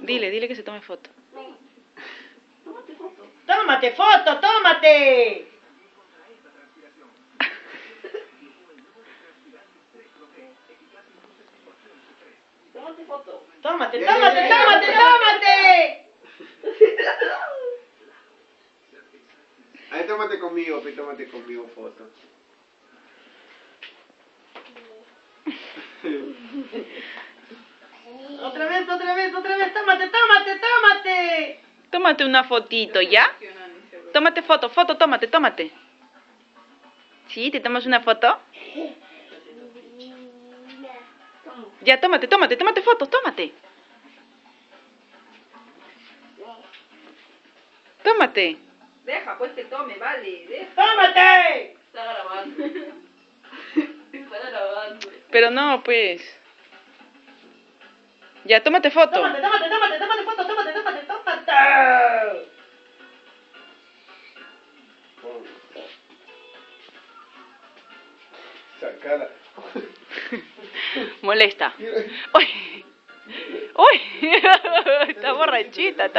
Dile que se tome foto. ¡Tómate foto, tómate! Tómate foto. Tómate, tómate, tómate, tómate. Ahí tómate conmigo foto. Otra vez, tómate, tómate, tómate. Tómate una fotito, ¿ya? Tómate foto, tómate. ¿Sí? ¿Te tomas una foto? Ya, tómate fotos, tómate. Tómate. Deja, pues que tome, vale, deja. ¡Tómate! Está grabando. Está grabando. Pero no, pues. Ya, tómate foto. Tómate foto, tómate. Sacala. Molesta. ¡Uy! ¡Uy! Está borrachita.